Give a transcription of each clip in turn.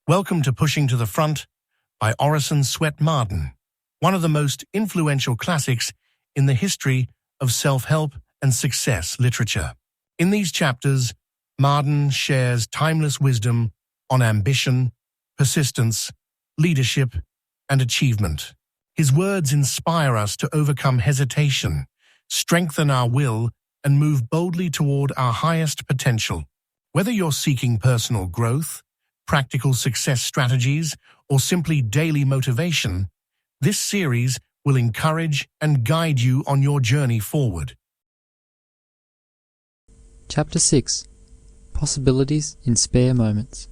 Welcome to Pushing to the Front by Orison Swett Marden, one of the most influential classics in the history of self-help and success literature. In these chapters, Marden shares timeless wisdom on ambition, persistence, leadership, and achievement. His words inspire us to overcome hesitation, strengthen our will, and move boldly toward our highest potential. Whether you're seeking personal growth, practical success strategies, or simply daily motivation, this series will encourage and guide you on your journey forward. Chapter 6. Possibilities in Spare Moments.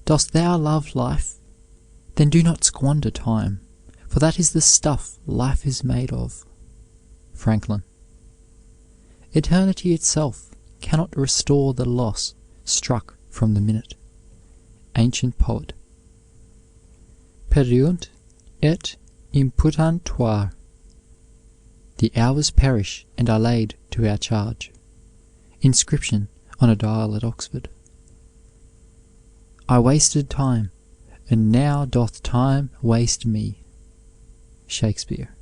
Dost thou love life? Then do not squander time, for that is the stuff life is made of. Franklin. Eternity itself cannot restore the loss struck from the minute. Ancient poet. Periunt et imputantur. The hours perish and are laid to our charge. Inscription on a dial at Oxford. I wasted time, and now doth time waste me. Shakespeare.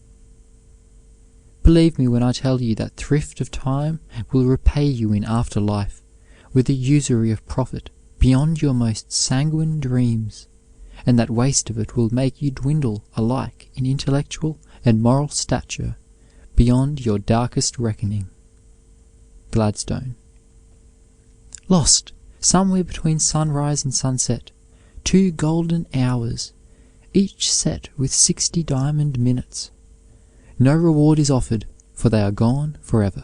Believe me when I tell you that thrift of time will repay you in after life with a usury of profit beyond your most sanguine dreams, and that waste of it will make you dwindle alike in intellectual and moral stature beyond your darkest reckoning. Gladstone. Lost, somewhere between sunrise and sunset, 2 golden hours, each set with 60 diamond minutes. No reward is offered, for they are gone forever.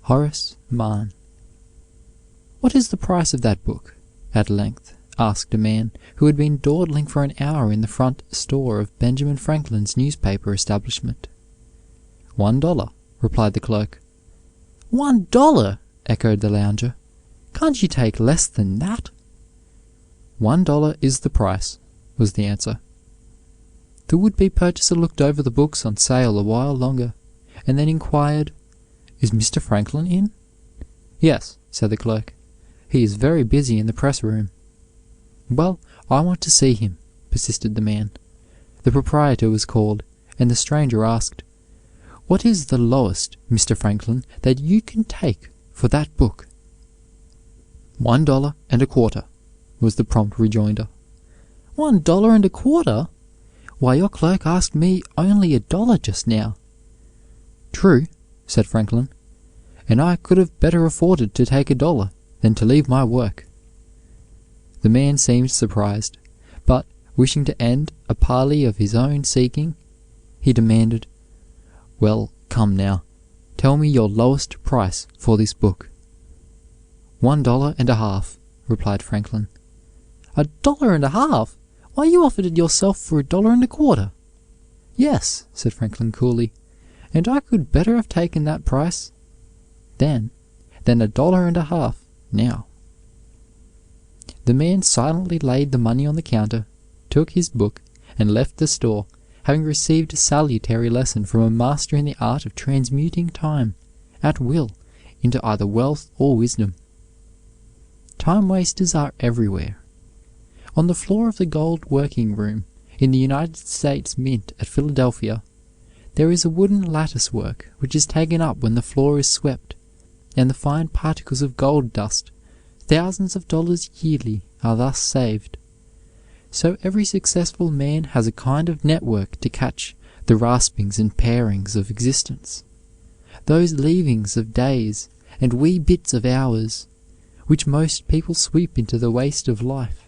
Horace Mann. What is the price of that book? At length asked a man who had been dawdling for an hour in the front store of Benjamin Franklin's newspaper establishment. $1, replied the clerk. $1, echoed the lounger. Can't you take less than that? $1 is the price, was the answer. The would-be purchaser looked over the books on sale a while longer, and then inquired, "Is Mr. Franklin in?" "Yes," said the clerk. "He is very busy in the press room." "Well, I want to see him," persisted the man. The proprietor was called, and the stranger asked, "What is the lowest, Mr. Franklin, that you can take for that book?" $1.25, was the prompt rejoinder. $1.25? Why, your clerk asked me only $1 just now." "True," said Franklin, "and I could have better afforded to take $1 than to leave my work." The man seemed surprised, but, wishing to end a parley of his own seeking, he demanded, "Well, come now, tell me your lowest price for this book." $1.50, replied Franklin. $1.50? Why, you offered it yourself for $1.25. "Yes," said Franklin coolly, "and I could better have taken that price then than $1.50 now." The man silently laid the money on the counter, took his book, and left the store, having received a salutary lesson from a master in the art of transmuting time, at will, into either wealth or wisdom. Time-wasters are everywhere. On the floor of the gold working room in the United States Mint at Philadelphia, there is a wooden lattice work which is taken up when the floor is swept, and the fine particles of gold dust, thousands of dollars yearly, are thus saved. So every successful man has a kind of network to catch the raspings and parings of existence, those leavings of days and wee bits of hours, which most people sweep into the waste of life.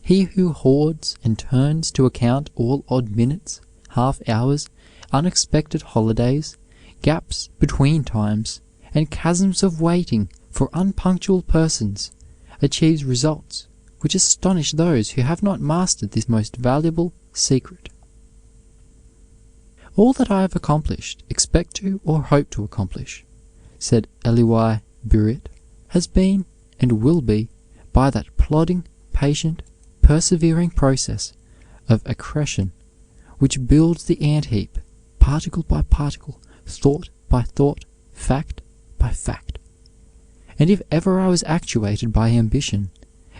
He who hoards and turns to account all odd minutes, half-hours, unexpected holidays, gaps between times, and chasms of waiting for unpunctual persons, achieves results which astonish those who have not mastered this most valuable secret. "All that I have accomplished, expect to, or hope to accomplish," said Elihu Burritt, "has been, and will be, by that plodding, patient, persevering process of accretion which builds the ant-heap, particle by particle, thought by thought, fact by fact. And if ever I was actuated by ambition,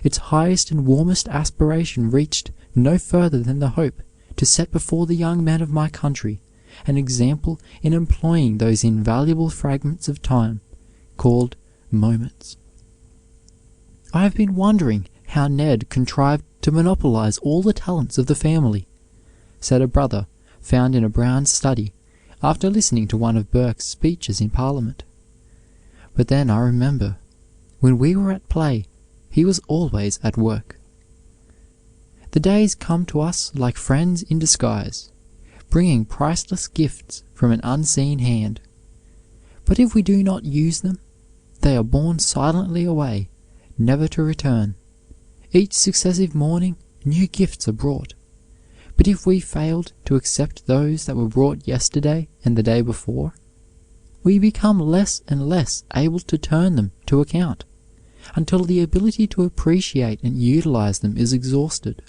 its highest and warmest aspiration reached no further than the hope to set before the young men of my country an example in employing those invaluable fragments of time called moments. I have been wondering how Ned contrived to monopolize all the talents of the family, said a brother found in a brown study after listening to one of Burke's speeches in Parliament. But then I remember, when we were at play, he was always at work. The days come to us like friends in disguise, bringing priceless gifts from an unseen hand. But if we do not use them, they are borne silently away, never to return. Each successive morning, new gifts are brought. But if we failed to accept those that were brought yesterday and the day before, we become less and less able to turn them to account, until the ability to appreciate and utilize them is exhausted.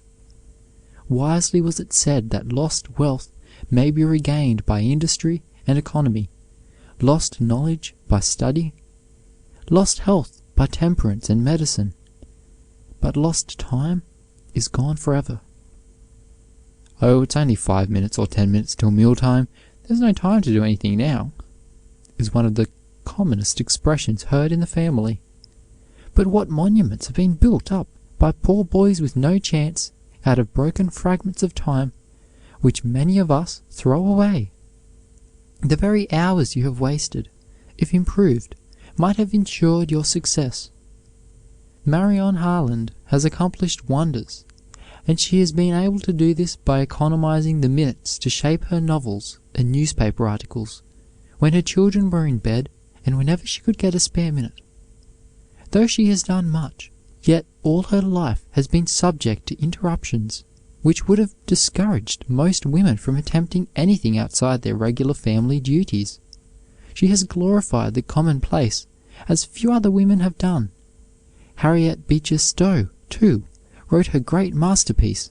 Wisely was it said that lost wealth may be regained by industry and economy, lost knowledge by study, lost health by temperance and medicine, but lost time is gone forever. "Oh, it's only 5 minutes or 10 minutes till mealtime. There's no time to do anything now," is one of the commonest expressions heard in the family. But what monuments have been built up by poor boys with no chance, out of broken fragments of time, which many of us throw away. The very hours you have wasted, if improved, might have ensured your success. Marion Harland has accomplished wonders, and she has been able to do this by economizing the minutes to shape her novels and newspaper articles, when her children were in bed and whenever she could get a spare minute. Though she has done much, yet all her life has been subject to interruptions, which would have discouraged most women from attempting anything outside their regular family duties. She has glorified the commonplace as few other women have done. Harriet Beecher Stowe, too, wrote her great masterpiece,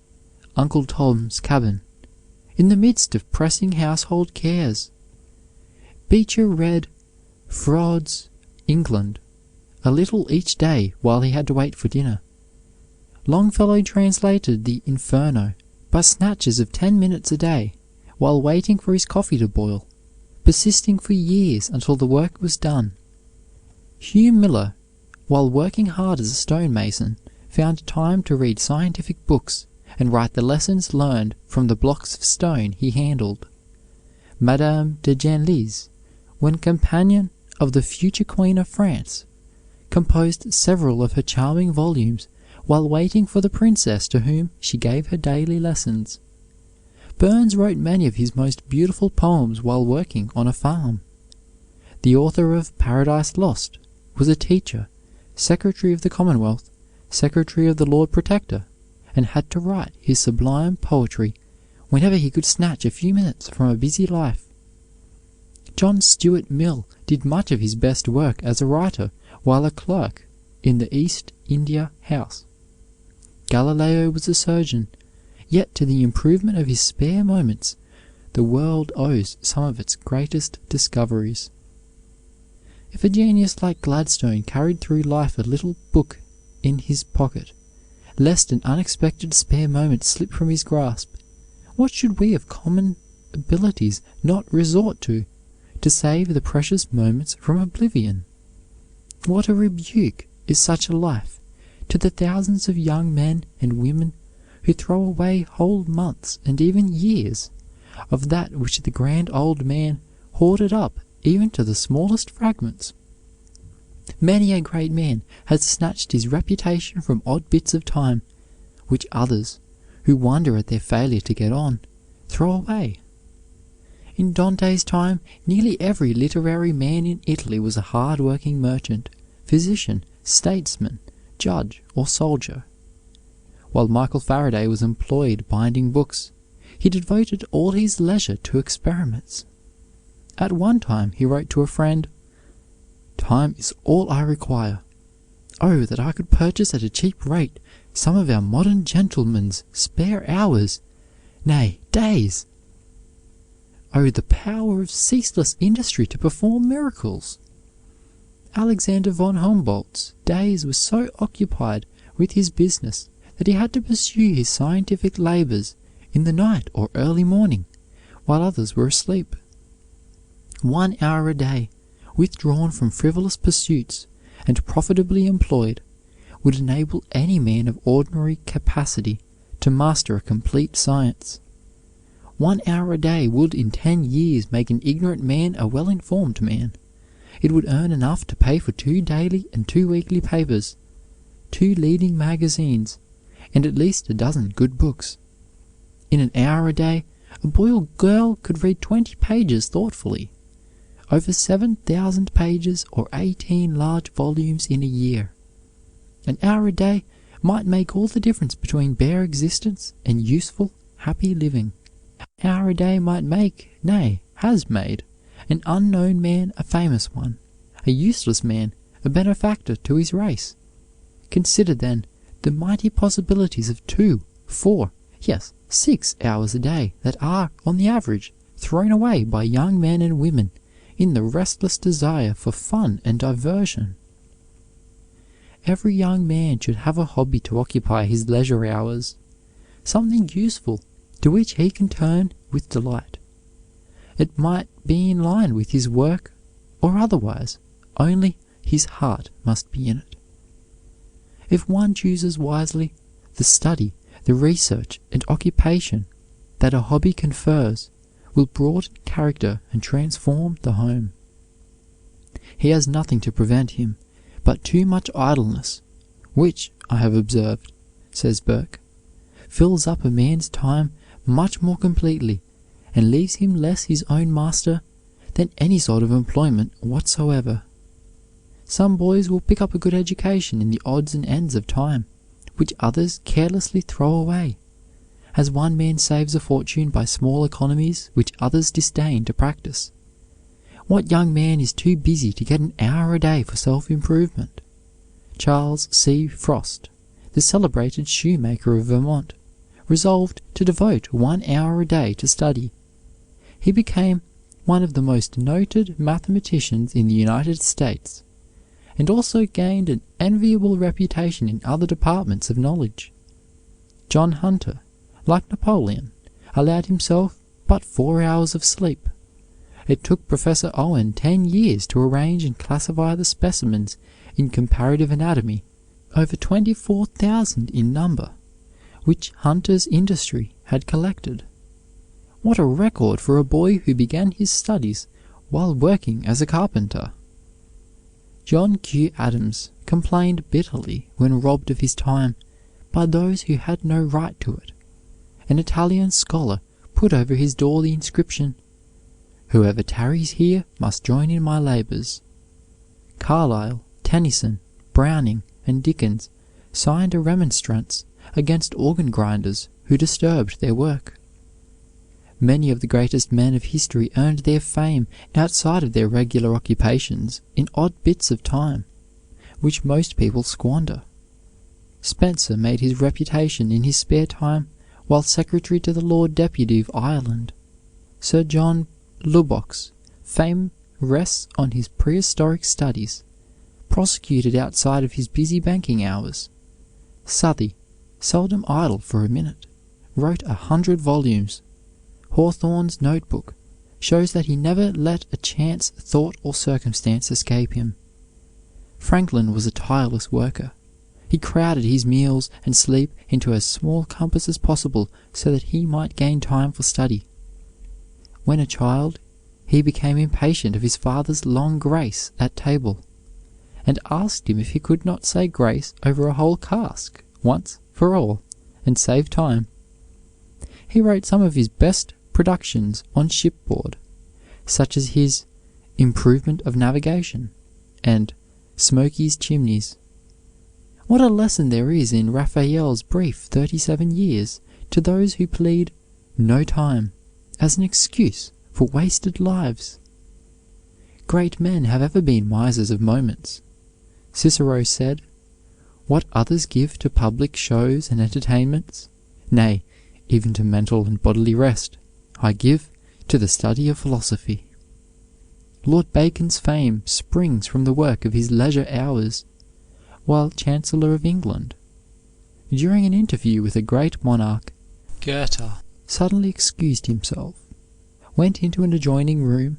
Uncle Tom's Cabin, in the midst of pressing household cares. Beecher read Froude's England a little each day while he had to wait for dinner. Longfellow translated the Inferno by snatches of 10 minutes a day while waiting for his coffee to boil, persisting for years until the work was done. Hugh Miller, while working hard as a stonemason, found time to read scientific books and write the lessons learned from the blocks of stone he handled. Madame de Genlis, when companion of the future Queen of France, composed several of her charming volumes while waiting for the princess to whom she gave her daily lessons. Burns wrote many of his most beautiful poems while working on a farm. The author of Paradise Lost was a teacher, Secretary of the Commonwealth, Secretary of the Lord Protector, and had to write his sublime poetry whenever he could snatch a few minutes from a busy life. John Stuart Mill did much of his best work as a writer while a clerk in the East India House. Galileo was a surgeon, yet to the improvement of his spare moments the world owes some of its greatest discoveries. If a genius like Gladstone carried through life a little book in his pocket, lest an unexpected spare moment slip from his grasp, what should we of common abilities not resort to save the precious moments from oblivion? What a rebuke is such a life to the thousands of young men and women who throw away whole months and even years of that which the grand old man hoarded up even to the smallest fragments. Many a great man has snatched his reputation from odd bits of time, which others, who wonder at their failure to get on, throw away. In Dante's time, nearly every literary man in Italy was a hard-working merchant, physician, statesman, judge, or soldier. While Michael Faraday was employed binding books, he devoted all his leisure to experiments. At one time he wrote to a friend, "Time is all I require. Oh, that I could purchase at a cheap rate some of our modern gentlemen's spare hours, nay, days. Oh, the power of ceaseless industry to perform miracles! Alexander von Humboldt's days were so occupied with his business that he had to pursue his scientific labors in the night or early morning, while others were asleep. 1 hour a day, withdrawn from frivolous pursuits and profitably employed, would enable any man of ordinary capacity to master a complete science. 1 hour a day would in 10 years make an ignorant man a well-informed man. It would earn enough to pay for 2 daily and 2 weekly papers, 2 leading magazines, and at least a dozen good books. In an hour a day, a boy or girl could read 20 pages thoughtfully, over 7,000 pages or 18 large volumes in a year. An hour a day might make all the difference between bare existence and useful, happy living. An hour a day might make, nay, has made, an unknown man a famous one, a useless man a benefactor to his race. Consider, then, the mighty possibilities of 2, 4, yes, 6 hours a day that are, on the average, thrown away by young men and women in the restless desire for fun and diversion. Every young man should have a hobby to occupy his leisure hours, something useful to which he can turn with delight. It might be in line with his work or otherwise, only his heart must be in it. If one chooses wisely, the study, the research, and occupation that a hobby confers will broaden character and transform the home. He has nothing to prevent him but too much idleness, which, I have observed, says Burke, fills up a man's time much more completely and leaves him less his own master than any sort of employment whatsoever. Some boys will pick up a good education in the odds and ends of time, which others carelessly throw away, as one man saves a fortune by small economies which others disdain to practice. What young man is too busy to get an hour a day for self-improvement? Charles C. Frost, the celebrated shoemaker of Vermont, resolved to devote 1 hour a day to study. He became one of the most noted mathematicians in the United States, and also gained an enviable reputation in other departments of knowledge. John Hunter, like Napoleon, allowed himself but 4 hours of sleep. It took Professor Owen 10 years to arrange and classify the specimens in comparative anatomy, over 24,000 in number, which Hunter's industry had collected. What a record for a boy who began his studies while working as a carpenter! John Q. Adams complained bitterly when robbed of his time by those who had no right to it. An Italian scholar put over his door the inscription, "Whoever tarries here must join in my labors." Carlyle, Tennyson, Browning, and Dickens signed a remonstrance against organ grinders who disturbed their work. Many of the greatest men of history earned their fame outside of their regular occupations in odd bits of time, which most people squander. Spencer made his reputation in his spare time while Secretary to the Lord Deputy of Ireland. Sir John Lubbock's fame rests on his prehistoric studies, prosecuted outside of his busy banking hours. Southey, seldom idle for a minute, wrote 100 volumes. Hawthorne's notebook shows that he never let a chance thought or circumstance escape him. Franklin was a tireless worker. He crowded his meals and sleep into as small compass as possible so that he might gain time for study. When a child, he became impatient of his father's long grace at table, and asked him if he could not say grace over a whole cask, once for all, and save time. He wrote some of his best productions on shipboard, such as his Improvement of Navigation and Smoky's Chimneys. What a lesson there is in Raphael's brief 37 years to those who plead "no time" as an excuse for wasted lives. Great men have ever been misers of moments. Cicero said, "What others give to public shows and entertainments, nay, even to mental and bodily rest, I give to the study of philosophy." Lord Bacon's fame springs from the work of his leisure hours while Chancellor of England. during an interview with a great monarch, Goethe suddenly excused himself, went into an adjoining room,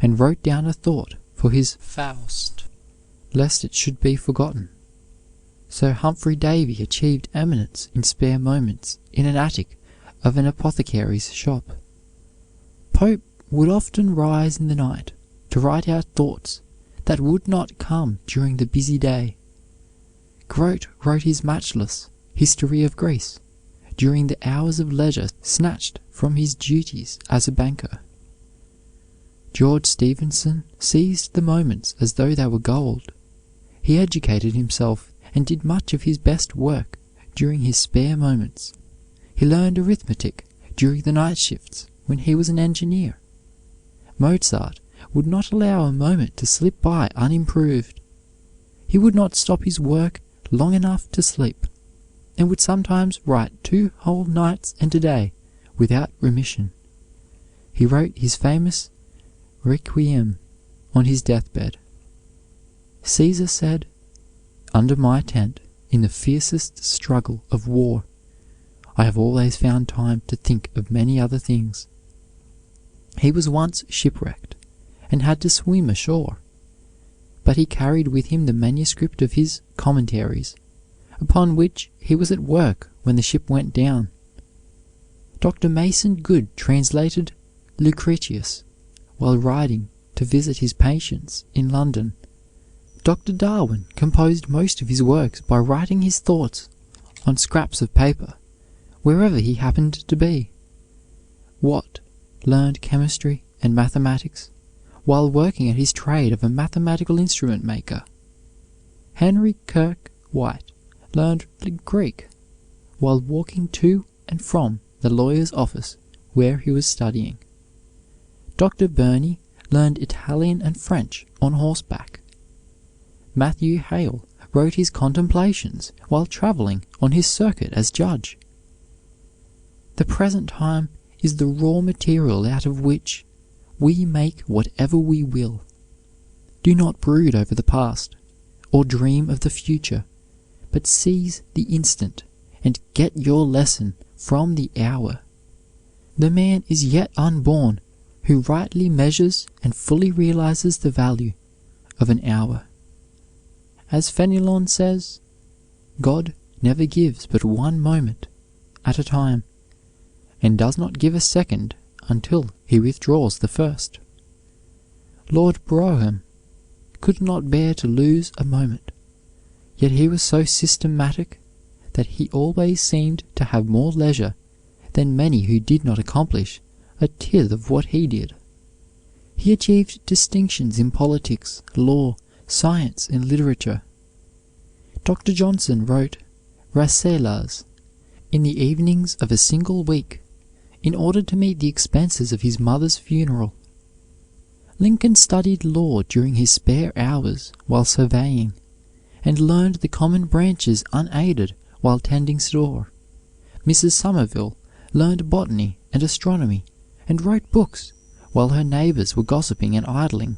and wrote down a thought for his Faust, lest it should be forgotten. So Humphrey Davy achieved eminence in spare moments in an attic of an apothecary's shop. Pope would often rise in the night to write out thoughts that would not come during the busy day. Grote wrote his matchless History of Greece during the hours of leisure snatched from his duties as a banker. George Stephenson seized the moments as though they were gold. He educated himself and did much of his best work during his spare moments. He learned arithmetic during the night shifts when he was an engineer. Mozart would not allow a moment to slip by unimproved. He would not stop his work long enough to sleep, and would sometimes write 2 whole nights and a day without remission. He wrote his famous Requiem on his deathbed. Caesar said, "Under my tent, in the fiercest struggle of war, I have always found time to think of many other things." He was once shipwrecked and had to swim ashore, but he carried with him the manuscript of his Commentaries, upon which he was at work when the ship went down. Dr. Mason Good translated Lucretius while riding to visit his patients in London. Dr. Darwin composed most of his works by writing his thoughts on scraps of paper wherever he happened to be. Watt learned chemistry and mathematics while working at his trade of a mathematical instrument maker. Henry Kirke White learned Greek while walking to and from the lawyer's office where he was studying. Dr. Burney learned Italian and French on horseback. Matthew Hale wrote his contemplations while traveling on his circuit as judge. The present time is the raw material out of which we make whatever we will. Do not brood over the past or dream of the future, but seize the instant and get your lesson from the hour. The man is yet unborn who rightly measures and fully realizes the value of an hour. As Fenelon says, God never gives but one moment at a time, and does not give a second until he withdraws the first. Lord Brougham could not bear to lose a moment, yet he was so systematic that he always seemed to have more leisure than many who did not accomplish a tithe of what he did. He achieved distinctions in politics, law, science, and literature. Dr. Johnson wrote Rasselas in the evenings of a single week in order to meet the expenses of his mother's funeral. Lincoln studied law during his spare hours while surveying, and learned the common branches unaided while tending store. Mrs. Somerville learned botany and astronomy and wrote books while her neighbors were gossiping and idling.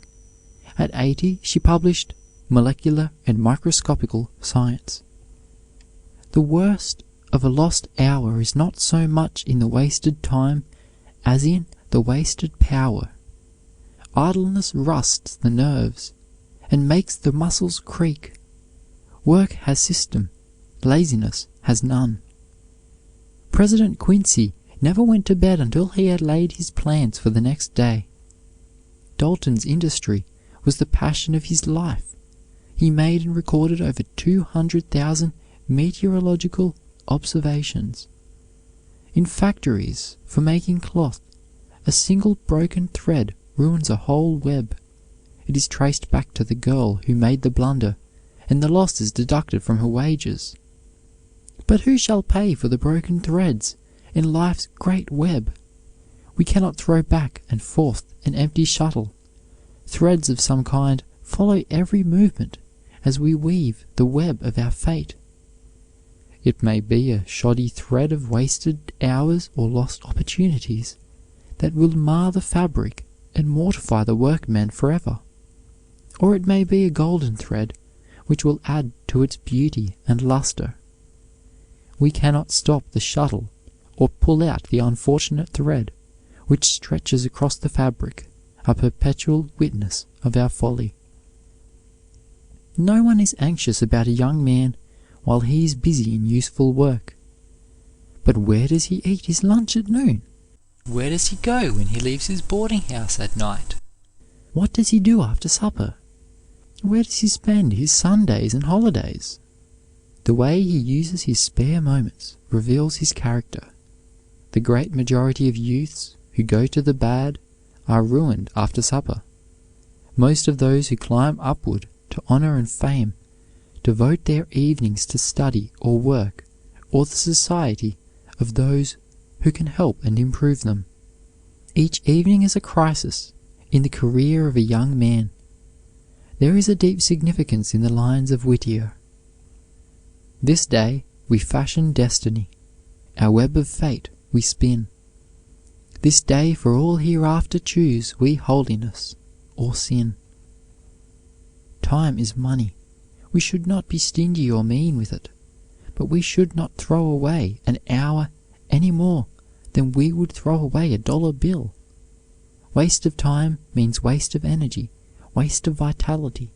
At 80, she published Molecular and Microscopical Science. The worst of a lost hour is not so much in the wasted time as in the wasted power. Idleness rusts the nerves and makes the muscles creak. Work has system, laziness has none. President Quincy never went to bed until he had laid his plans for the next day. Dalton's industry was the passion of his life. He made and recorded over 200,000 meteorological observations. In factories for making cloth, a single broken thread ruins a whole web. It is traced back to the girl who made the blunder, and the loss is deducted from her wages. But who shall pay for the broken threads in life's great web? We cannot throw back and forth an empty shuttle. Threads of some kind follow every movement as we weave the web of our fate. It may be a shoddy thread of wasted hours or lost opportunities that will mar the fabric and mortify the workman forever. Or it may be a golden thread which will add to its beauty and luster. We cannot stop the shuttle or pull out the unfortunate thread which stretches across the fabric, a perpetual witness of our folly. No one is anxious about a young man while he is busy in useful work. But where does he eat his lunch at noon? Where does he go when he leaves his boarding house at night? What does he do after supper? Where does he spend his Sundays and holidays? The way he uses his spare moments reveals his character. The great majority of youths who go to the bad are ruined after supper. Most of those who climb upward to honor and fame devote their evenings to study or work or the society of those who can help and improve them. Each evening is a crisis in the career of a young man. There is a deep significance in the lines of Whittier. This day we fashion destiny, our web of fate we spin. This day for all hereafter choose we holiness or sin. Time is money. We should not be stingy or mean with it, but we should not throw away an hour any more than we would throw away a dollar bill. Waste of time means waste of energy, waste of vitality,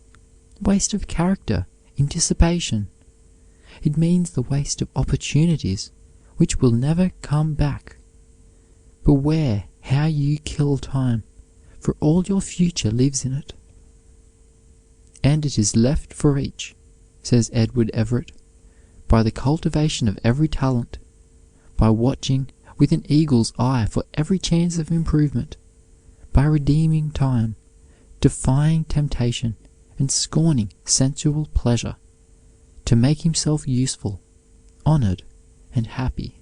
waste of character in dissipation. It means the waste of opportunities which will never come back. Beware how you kill time, for all your future lives in it. And it is left for each, says Edward Everett, by the cultivation of every talent, by watching with an eagle's eye for every chance of improvement, by redeeming time, defying temptation, and scorning sensual pleasure, to make himself useful, honored, and happy.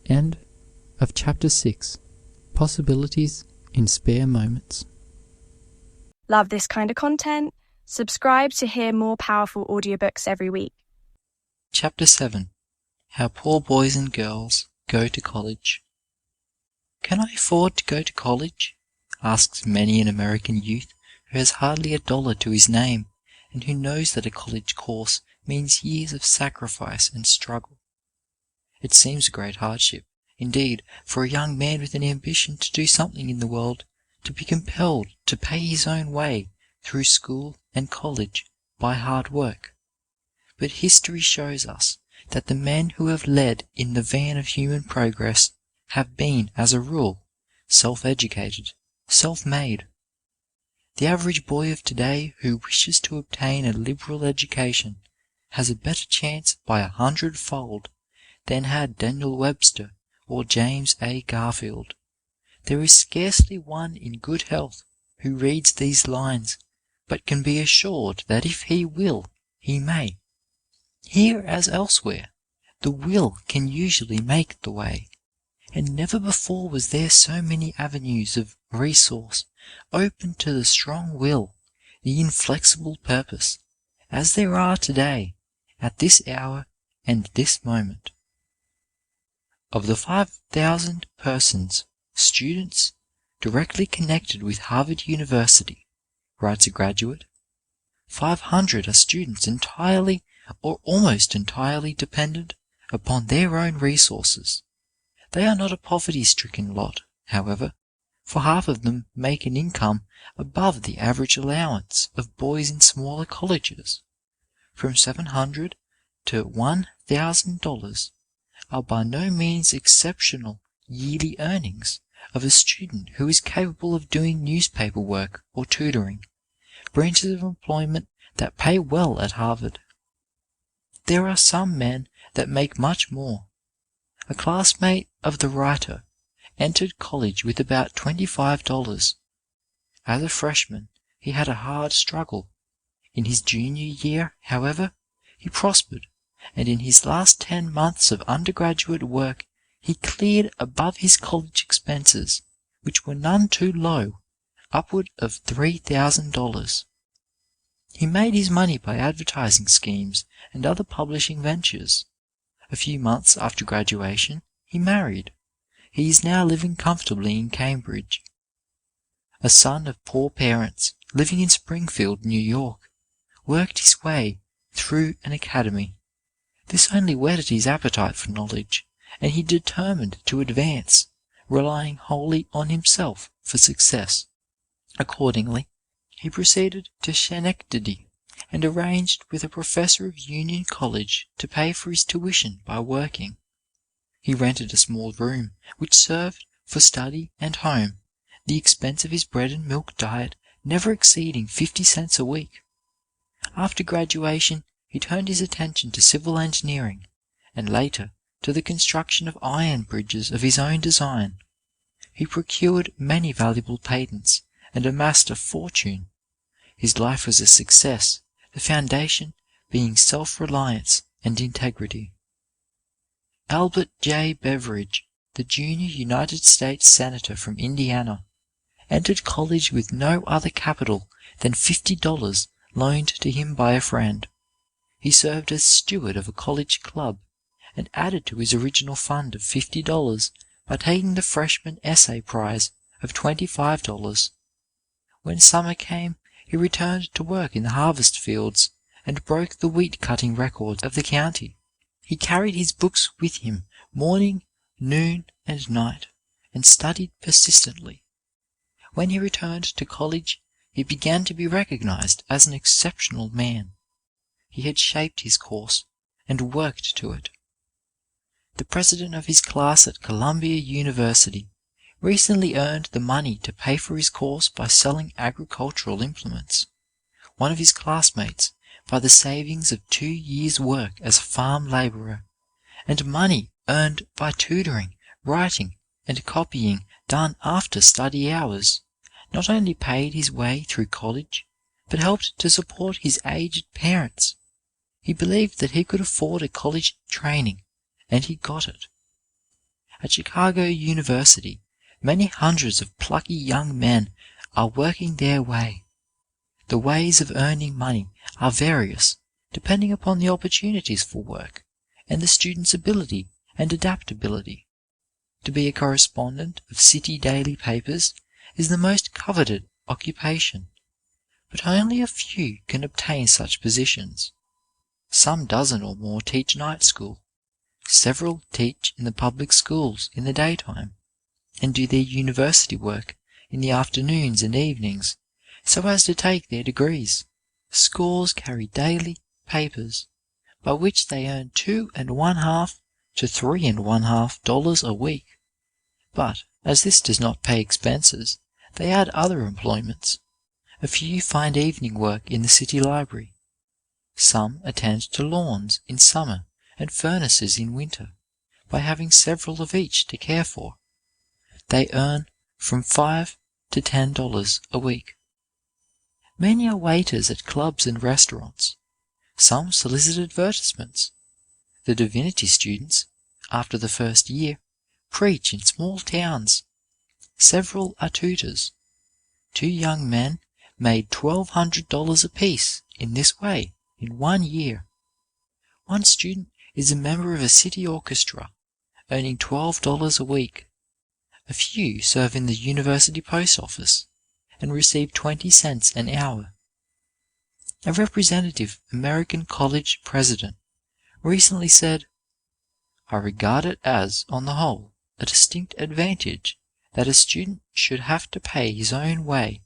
End of Chapter 6. Possibilities in Spare Moments. Love this kind of content? Subscribe to hear more powerful audiobooks every week. Chapter 7. How Poor Boys and Girls Go to College. Can I afford to go to college? Asks many an American youth who has hardly $1 to his name and who knows that a college course means years of sacrifice and struggle. It seems a great hardship, indeed, for a young man with an ambition to do something in the world to be compelled to pay his own way through school and college by hard work. But history shows us that the men who have led in the van of human progress have been, as a rule, self-educated, self-made. The average boy of today who wishes to obtain a liberal education has a better chance by 100-fold than had Daniel Webster or James A. Garfield. There is scarcely one in good health who reads these lines, but can be assured that if he will, he may. Here as elsewhere, the will can usually make the way, and never before was there so many avenues of resource open to the strong will, the inflexible purpose, as there are today, at this hour and this moment. Of the 5,000 persons, students, directly connected with Harvard University, writes a graduate, 500 are students entirely or almost entirely dependent upon their own resources. They are not a poverty-stricken lot, however, for half of them make an income above the average allowance of boys in smaller colleges. From $700 to $1,000 are by no means exceptional yearly earnings of a student who is capable of doing newspaper work or tutoring, branches of employment that pay well at Harvard. There are some men that make much more. A classmate of the writer entered college with about $25. As a freshman, he had a hard struggle. In his junior year, however, he prospered, and in his last 10 months of undergraduate work, he cleared above his college expenses, which were none too low, upward of $3,000. He made his money by advertising schemes and other publishing ventures. A few months after graduation, he married. He is now living comfortably in Cambridge. A son of poor parents, living in Springfield, New York, worked his way through an academy, This only whetted his appetite for knowledge, and he determined to advance, relying wholly on himself for success. Accordingly, he proceeded to Schenectady and arranged with a professor of Union College to pay for his tuition by working. He rented a small room which served for study and home, the expense of his bread and milk diet never exceeding 50 cents a week. After graduation, he turned his attention to civil engineering, and later to the construction of iron bridges of his own design. He procured many valuable patents and amassed a fortune. His life was a success, the foundation being self-reliance and integrity. Albert J. Beveridge, the junior United States Senator from Indiana, entered college with no other capital than $50 loaned to him by a friend. He served as steward of a college club, and added to his original fund of $50 by taking the freshman essay prize of $25. When summer came, he returned to work in the harvest fields, and broke the wheat-cutting records of the county. He carried his books with him morning, noon, and night, and studied persistently. When he returned to college, he began to be recognized as an exceptional man. He had shaped his course and worked to it. The president of his class at Columbia University recently earned the money to pay for his course by selling agricultural implements. One of his classmates by the savings of 2 years' work as a farm laborer, and money earned by tutoring, writing, and copying done after study hours, not only paid his way through college, but helped to support his aged parents. He believed that he could afford a college training, and he got it. At Chicago University, many hundreds of plucky young men are working their way. The ways of earning money are various, depending upon the opportunities for work, and the student's ability and adaptability. To be a correspondent of city daily papers is the most coveted occupation, but only a few can obtain such positions. Some dozen or more teach night school. Several teach in the public schools in the daytime, and do their university work in the afternoons and evenings, so as to take their degrees. Scores carry daily papers, by which they earn $2.50 to $3.50 a week. But, as this does not pay expenses, they add other employments. A few find evening work in the city library. Some attend to lawns in summer and furnaces in winter, by having several of each to care for. They earn from $5 to $10 a week. Many are waiters at clubs and restaurants. Some solicit advertisements. The divinity students, after the first year, preach in small towns. Several are tutors. 2 young men made $1,200 apiece in this way in 1 year. One student is a member of a city orchestra, earning $12 a week. A few serve in the university post office and receive 20 cents an hour. A representative American college president recently said, "I regard it as, on the whole, a distinct advantage that a student should have to pay his own way,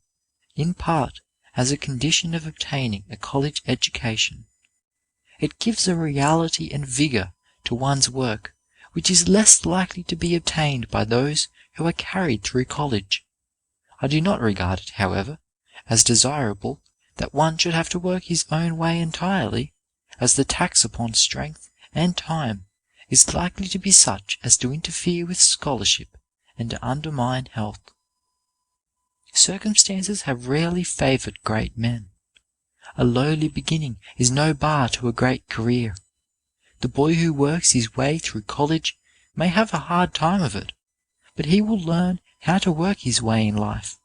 in part as a condition of obtaining a college education. It gives a reality and vigor to one's work which is less likely to be obtained by those who are carried through college. I do not regard it, however, as desirable that one should have to work his own way entirely, as the tax upon strength and time is likely to be such as to interfere with scholarship and to undermine health. Circumstances have rarely favored great men. A lowly beginning is no bar to a great career. The boy who works his way through college may have a hard time of it, but he will learn how to work his way in life,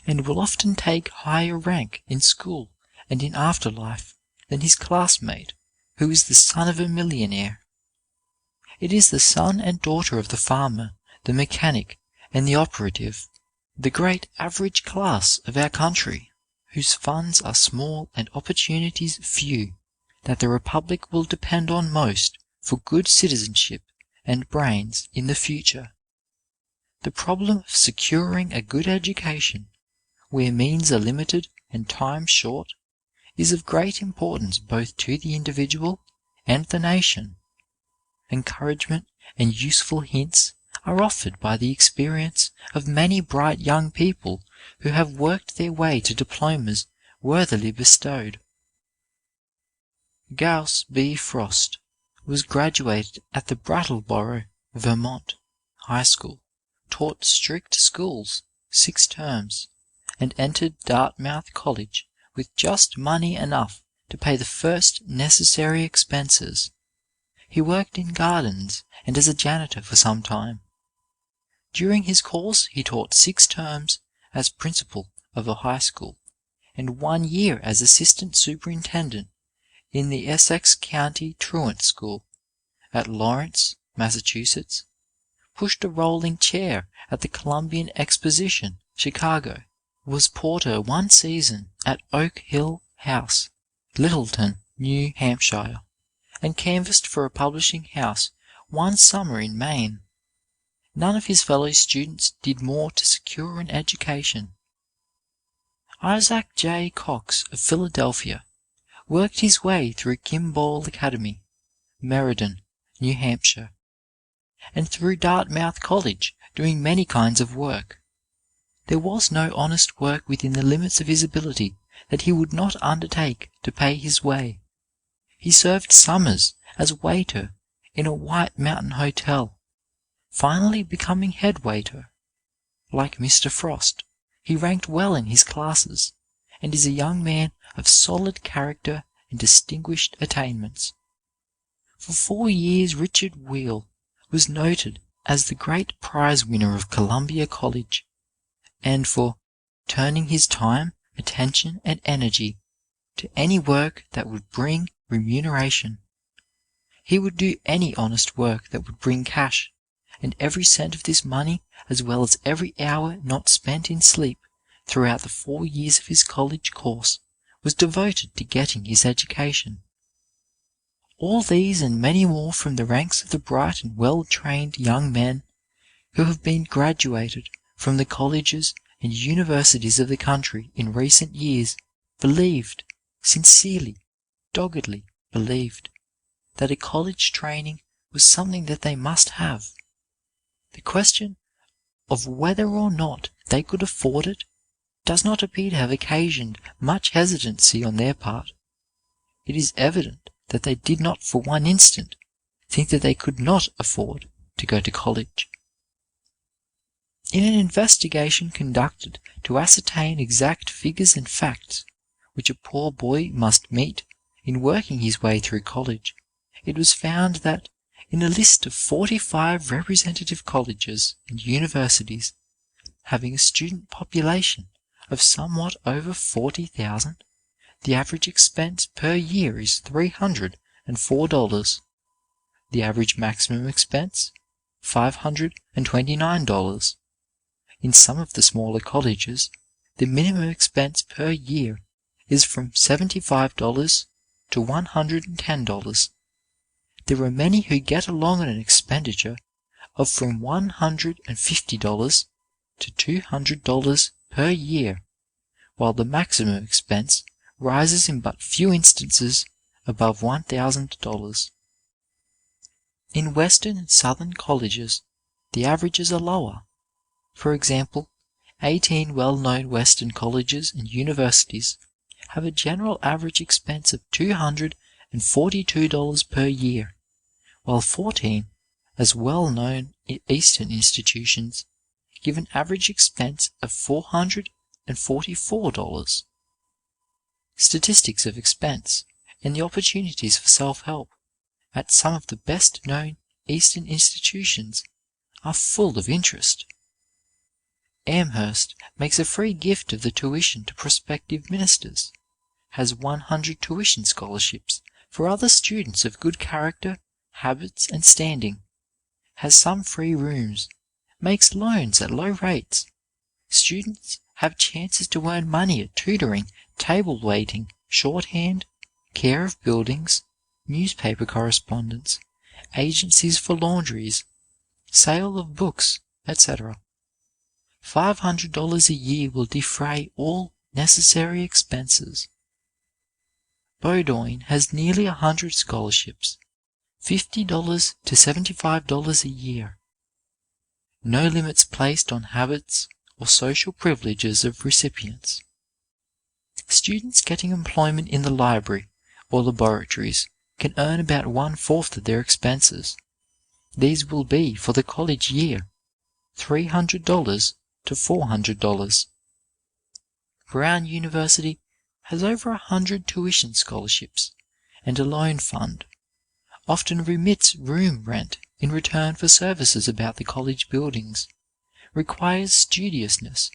and will often take higher rank in school and in after life than his classmate, who is the son of a millionaire. It is the son and daughter of the farmer, the mechanic, and the operative, the great average class of our country, whose funds are small and opportunities few, that the Republic will depend on most for good citizenship and brains in the future. The problem of securing a good education, where means are limited and time short, is of great importance both to the individual and the nation. Encouragement and useful hints are offered by the experience of many bright young people who have worked their way to diplomas worthily bestowed. Gauss B. Frost was graduated at the Brattleboro, Vermont, high school, taught strict schools 6 terms, and entered Dartmouth College with just money enough to pay the first necessary expenses. He worked in gardens and as a janitor for some time. During his course he taught 6 terms as principal of a high school, and 1 year as assistant superintendent in the Essex County Truant School at Lawrence, Massachusetts, pushed a rolling chair at the Columbian Exposition, Chicago, was porter 1 season at Oak Hill House, Littleton, New Hampshire, and canvassed for a publishing house 1 summer in Maine. None of his fellow students did more to secure an education. Isaac J. Cox of Philadelphia worked his way through Kimball Academy, Meriden, New Hampshire, and through Dartmouth College, doing many kinds of work. There was no honest work within the limits of his ability that he would not undertake to pay his way. He served summers as waiter in a White Mountain hotel, finally becoming head waiter. Like Mr. Frost, he ranked well in his classes, and is a young man of solid character and distinguished attainments. For 4 years Richard Weil was noted as the great prize winner of Columbia College, and for turning his time, attention, and energy to any work that would bring remuneration. He would do any honest work that would bring cash, and every cent of this money, as well as every hour not spent in sleep throughout the 4 years of his college course, was devoted to getting his education. All these and many more from the ranks of the bright and well-trained young men who have been graduated from the colleges and universities of the country in recent years believed, sincerely, doggedly believed, that a college training was something that they must have. The question of whether or not they could afford it does not appear to have occasioned much hesitancy on their part. It is evident that they did not for one instant think that they could not afford to go to college. In an investigation conducted to ascertain exact figures and facts which a poor boy must meet in working his way through college, it was found that in a list of 45 representative colleges and universities, having a student population of somewhat over 40,000, the average expense per year is $304. The average maximum expense, $529. In some of the smaller colleges, the minimum expense per year is from $75 to $110. There are many who get along on an expenditure of from $150 to $200 per year, while the maximum expense rises in but few instances above $1,000. In Western and Southern colleges, the averages are lower. For example, 18 well-known Western colleges and universities have a general average expense of $242 per year, while 14, as well-known Eastern institutions, give an average expense of $444. Statistics of expense and the opportunities for self-help at some of the best-known Eastern institutions are full of interest. Amherst makes a free gift of the tuition to prospective ministers, has 100 tuition scholarships for other students of good character, habits, and standing, has some free rooms, makes loans at low rates. Students have chances to earn money at tutoring, table waiting, shorthand, care of buildings, newspaper correspondence, agencies for laundries, sale of books, etc. $500 a year will defray all necessary expenses. Bowdoin has nearly 100 scholarships, $50 to $75 a year. No limits placed on habits or social privileges of recipients. Students getting employment in the library or laboratories can earn about 1/4 of their expenses. These will be for the college year, $300 to $400. Brown University has over 100 tuition scholarships and a loan fund, often remits room rent in return for services about the college buildings, requires studiousness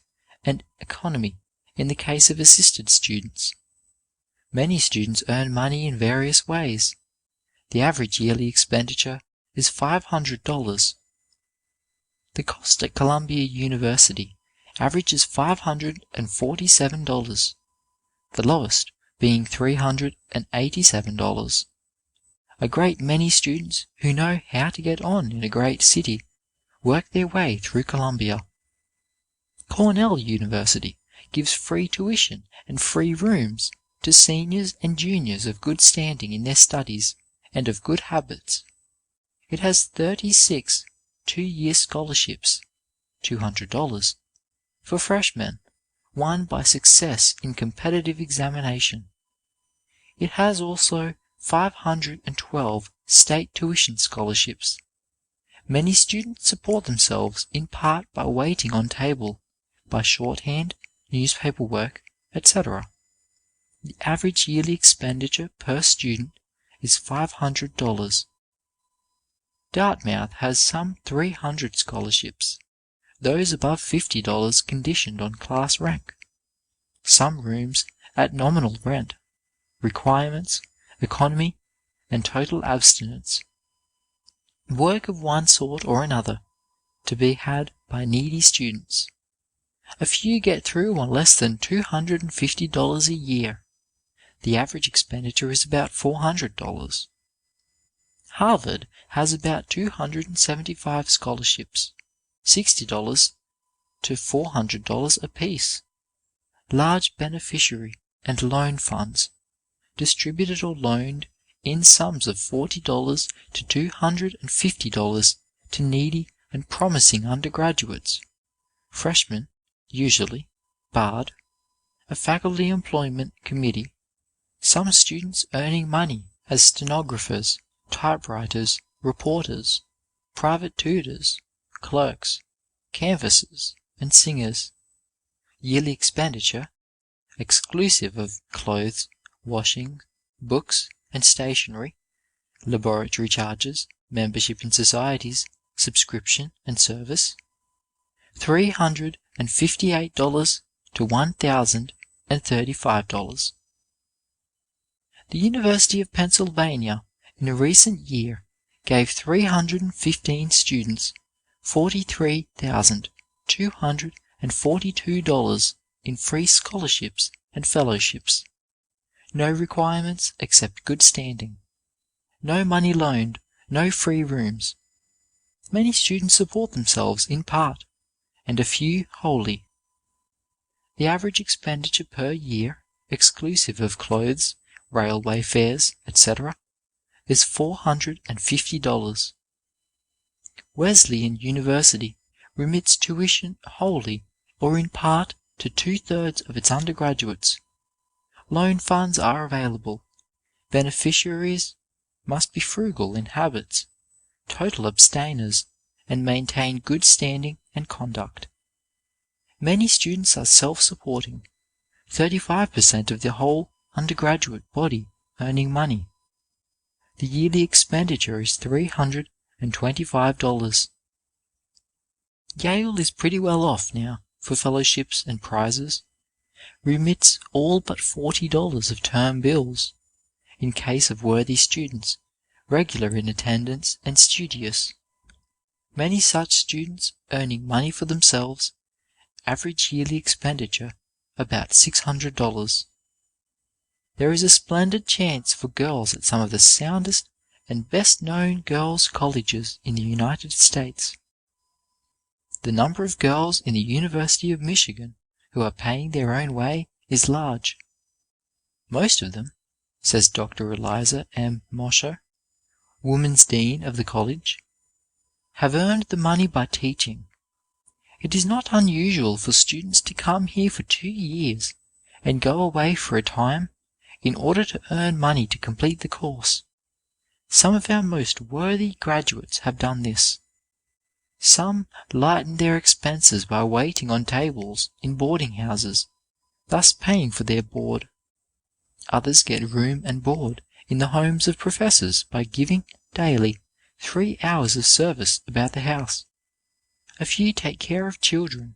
and economy in the case of assisted students. Many students earn money in various ways. The average yearly expenditure is $500. The cost at Columbia University averages $547, the lowest being $387. A great many students who know how to get on in a great city work their way through Columbia. Cornell University gives free tuition and free rooms to seniors and juniors of good standing in their studies and of good habits. It has 36 two-year scholarships, $200, for freshmen, won by success in competitive examination. It has also 512 state tuition scholarships. Many students support themselves in part by waiting on table, by shorthand, newspaper work, etc. The average yearly expenditure per student is $500. Dartmouth has some 300 scholarships, those above $50 conditioned on class rank. Some rooms at nominal rent, requirements, economy, and total abstinence. Work of one sort or another to be had by needy students. A few get through on less than $250 a year. The average expenditure is about $400. Harvard has about 275 scholarships, $60 to $400 apiece. Large beneficiary and loan funds, distributed or loaned in sums of $40 to $250 to needy and promising undergraduates. Freshmen, usually, barred. A faculty employment committee. Some students earning money as stenographers, typewriters, reporters, private tutors, clerks, canvassers, and singers. Yearly expenditure, exclusive of clothes, washing, books and stationery, laboratory charges, membership in societies, subscription and service, $358 to $1,035. The University of Pennsylvania in a recent year gave 315 students $43,242 in free scholarships and fellowships. No requirements except good standing. No money loaned, no free rooms. Many students support themselves in part, and a few wholly. The average expenditure per year, exclusive of clothes, railway fares, etc., is $450. Wesleyan University remits tuition wholly or in part to 2/3 of its undergraduates. Loan funds are available. Beneficiaries must be frugal in habits, total abstainers, and maintain good standing and conduct. Many students are self-supporting, 35% of the whole undergraduate body earning money. The yearly expenditure is $325. Yale is pretty well off now for fellowships and prizes, remits all but $40 of term bills, in case of worthy students, regular in attendance and studious. Many such students earning money for themselves, average yearly expenditure about $600. There is a splendid chance for girls at some of the soundest and best-known girls' colleges in the United States. The number of girls in the University of Michigan who are paying their own way is large. Most of them, says Dr. Eliza M. Mosher, Woman's Dean of the college, have earned the money by teaching. It is not unusual for students to come here for 2 years and go away for a time in order to earn money to complete the course. Some of our most worthy graduates have done this. Some lighten their expenses by waiting on tables in boarding houses, thus paying for their board. Others get room and board in the homes of professors by giving daily 3 hours of service about the house. A few take care of children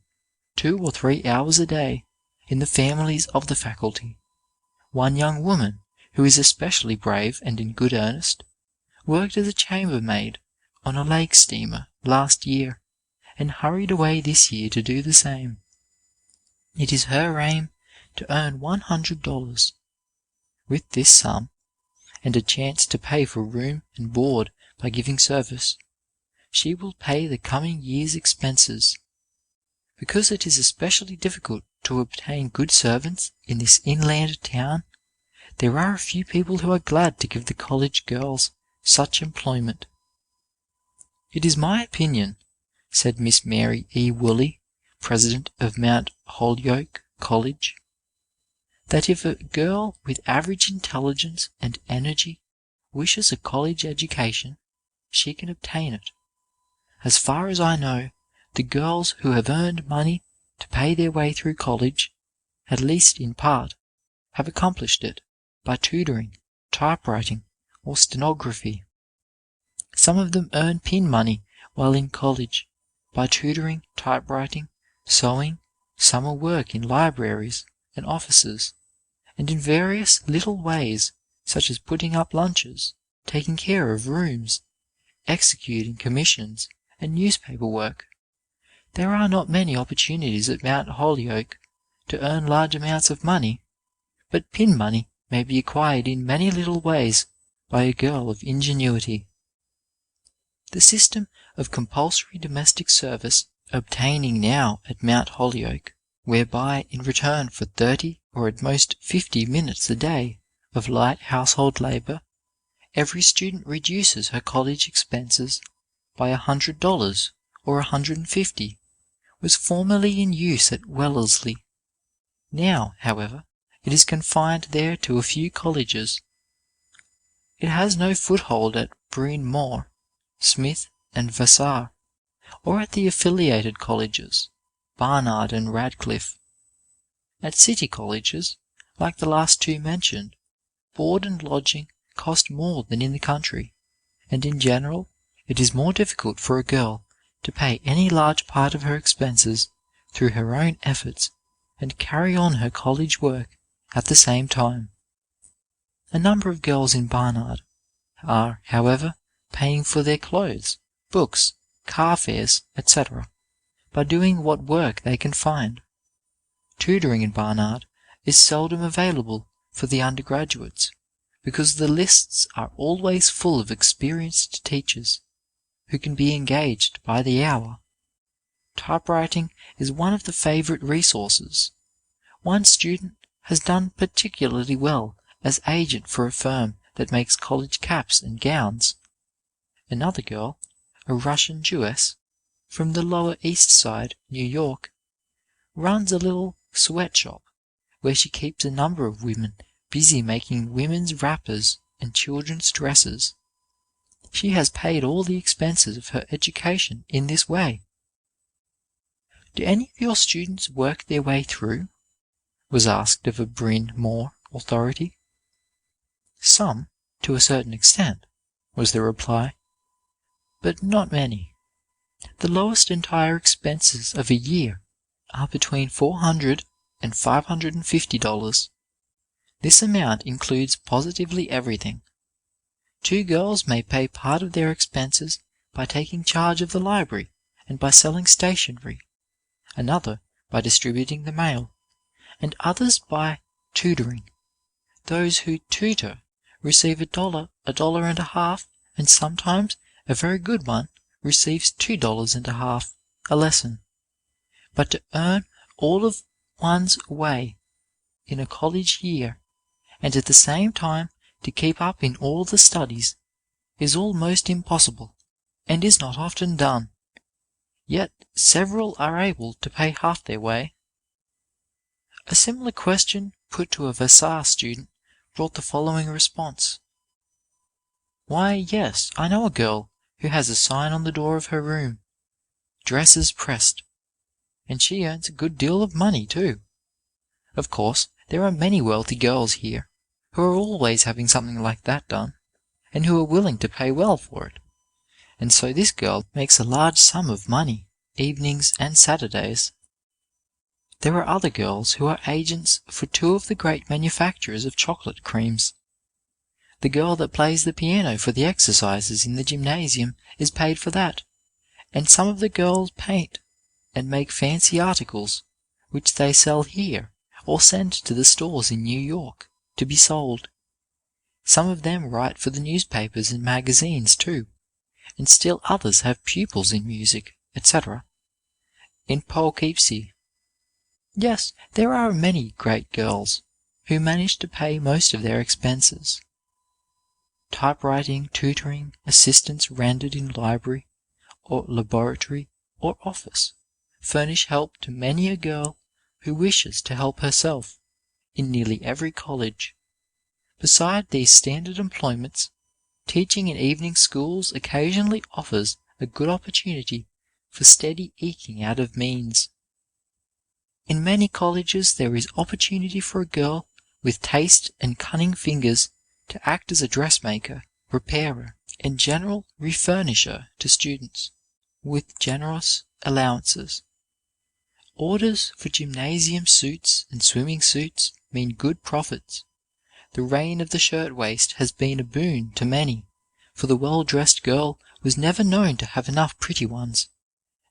2 or 3 hours a day in the families of the faculty. One young woman, who is especially brave and in good earnest, worked as a chambermaid on a lake steamer last year, and hurried away this year to do the same. It is her aim to earn $100. With this sum, and a chance to pay for room and board by giving service, she will pay the coming year's expenses. Because it is especially difficult to obtain good servants in this inland town, there are a few people who are glad to give the college girls such employment. It is my opinion, said Miss Mary E. Woolley, president of Mount Holyoke College, that if a girl with average intelligence and energy wishes a college education, she can obtain it. As far as I know, the girls who have earned money to pay their way through college, at least in part, have accomplished it by tutoring, typewriting, or stenography. Some of them earn pin money while in college by tutoring, typewriting, sewing, summer work in libraries and offices, and in various little ways such as putting up lunches, taking care of rooms, executing commissions, and newspaper work. There are not many opportunities at Mount Holyoke to earn large amounts of money, but pin money may be acquired in many little ways by a girl of ingenuity. The system of compulsory domestic service obtaining now at Mount Holyoke, whereby in return for 30 or at most 50 minutes a day of light household labor, every student reduces her college expenses by $100 or $150, was formerly in use at Wellesley. Now, however, it is confined there to a few colleges. It has no foothold at Bryn Mawr, Smith, and Vassar, or at the affiliated colleges, Barnard and Radcliffe. At city colleges, like the last 2 mentioned, board and lodging cost more than in the country, and in general it is more difficult for a girl to pay any large part of her expenses through her own efforts and carry on her college work at the same time. A number of girls in Barnard are, however, paying for their clothes, books, car fares, etc., by doing what work they can find. Tutoring in Barnard is seldom available for the undergraduates, because the lists are always full of experienced teachers, who can be engaged by the hour. Typewriting is one of the favorite resources. One student has done particularly well as agent for a firm that makes college caps and gowns. Another girl, a Russian Jewess, from the Lower East Side, New York, runs a little sweatshop where she keeps a number of women busy making women's wrappers and children's dresses. She has paid all the expenses of her education in this way. Do any of your students work their way through? Was asked of a Bryn Mawr authority. Some, to a certain extent, was the reply, but not many. The lowest entire expenses of a year are between $400 and $550. This amount includes positively everything. 2 girls may pay part of their expenses by taking charge of the library and by selling stationery, another by distributing the mail, and others by tutoring. Those who tutor receive $1, $1.50, and sometimes a very good one receives $2.50 a lesson. But to earn all of one's way in a college year, and at the same time to keep up in all the studies, is almost impossible, and is not often done. Yet several are able to pay half their way. A similar question put to a Vassar student brought the following response: "Why, yes, I know a girl who has a sign on the door of her room, 'Dresses pressed,' and she earns a good deal of money, too. Of course, there are many wealthy girls here who are always having something like that done, and who are willing to pay well for it, and so this girl makes a large sum of money, evenings and Saturdays. There are other girls who are agents for two of the great manufacturers of chocolate creams. The girl that plays the piano for the exercises in the gymnasium is paid for that, and some of the girls paint and make fancy articles, which they sell here or send to the stores in New York to be sold. Some of them write for the newspapers and magazines too, and still others have pupils in music, etc. In Poughkeepsie. Yes, there are many great girls who manage to pay most of their expenses. Typewriting, tutoring, assistance rendered in library or laboratory or office furnish help to many a girl who wishes to help herself, in nearly every college. Beside these standard employments, teaching in evening schools occasionally offers a good opportunity for steady eking out of means. In many colleges there is opportunity for a girl with taste and cunning fingers to act as a dressmaker, repairer, and general refurnisher to students, with generous allowances. Orders for gymnasium suits and swimming suits mean good profits. The reign of the shirtwaist has been a boon to many, for the well-dressed girl was never known to have enough pretty ones,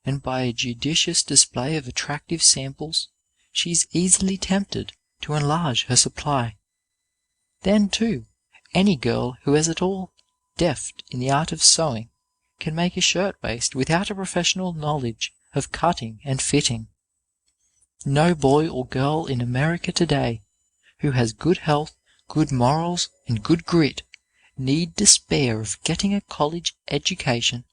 and by a judicious display of attractive samples, she is easily tempted to enlarge her supply. Then, too, any girl who is at all deft in the art of sewing can make a shirtwaist without a professional knowledge of cutting and fitting. No boy or girl in America today who has good health, good morals, and good grit need despair of getting a college education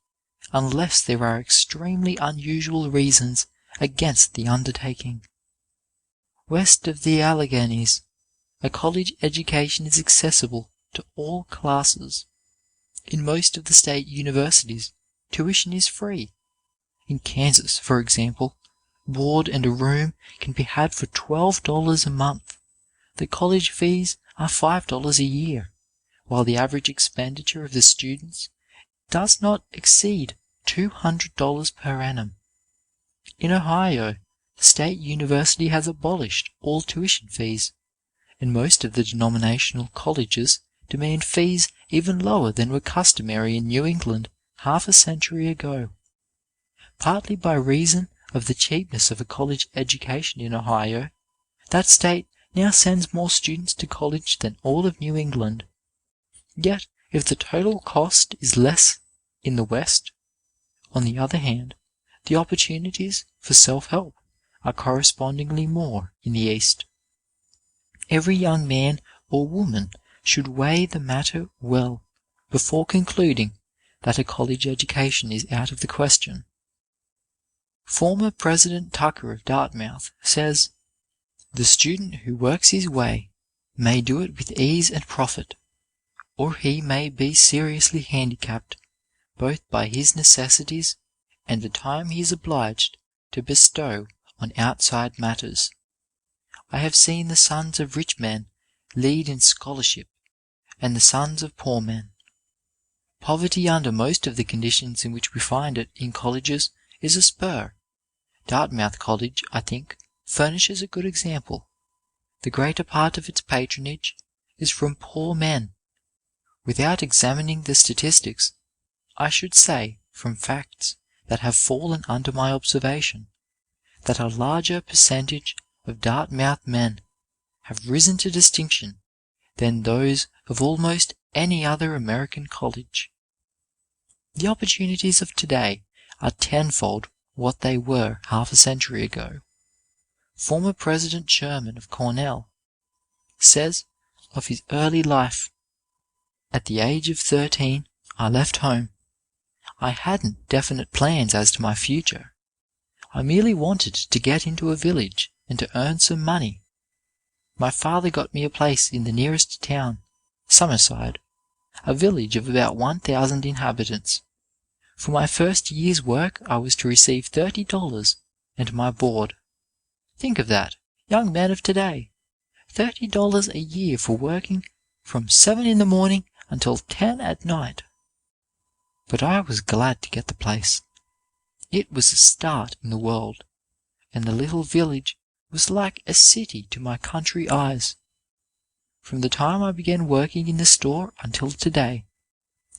unless there are extremely unusual reasons against the undertaking. West of the Alleghenies, a college education is accessible to all classes. In most of the state universities, tuition is free. In Kansas, for example, board and a room can be had for $12 a month. The college fees are $5 a year, while the average expenditure of the students does not exceed $200 per annum. In Ohio, the state university has abolished all tuition fees, and most of the denominational colleges demand fees even lower than were customary in New England half a century ago. Partly by reason of the cheapness of a college education in Ohio, that state now sends more students to college than all of New England. Yet, if the total cost is less in the West, on the other hand, the opportunities for self-help are correspondingly more in the East. Every young man or woman should weigh the matter well before concluding that a college education is out of the question. Former President Tucker of Dartmouth says, "The student who works his way may do it with ease and profit, or he may be seriously handicapped both by his necessities and the time he is obliged to bestow on outside matters. I have seen the sons of rich men lead in scholarship, and the sons of poor men. Poverty under most of the conditions in which we find it in colleges is a spur. Dartmouth College, I think, furnishes a good example. The greater part of its patronage is from poor men. Without examining the statistics, I should say, from facts that have fallen under my observation, that a larger percentage of Dartmouth men have risen to distinction than those of almost any other American college. The opportunities of today are tenfold what they were half a century ago. Former President Sherman of Cornell says of his early life, "At the age of 13, I left home. I hadn't definite plans as to my future. I merely wanted to get into a village and to earn some money. My father got me a place in the nearest town, Summerside, a village of about 1,000 inhabitants. For my first year's work I was to receive $30 and my board. Think of that, young men of today. $30 a year for working from 7 in the morning until 10 at night. But I was glad to get the place. It was a start in the world, and the little village was like a city to my country eyes. From the time I began working in the store until today,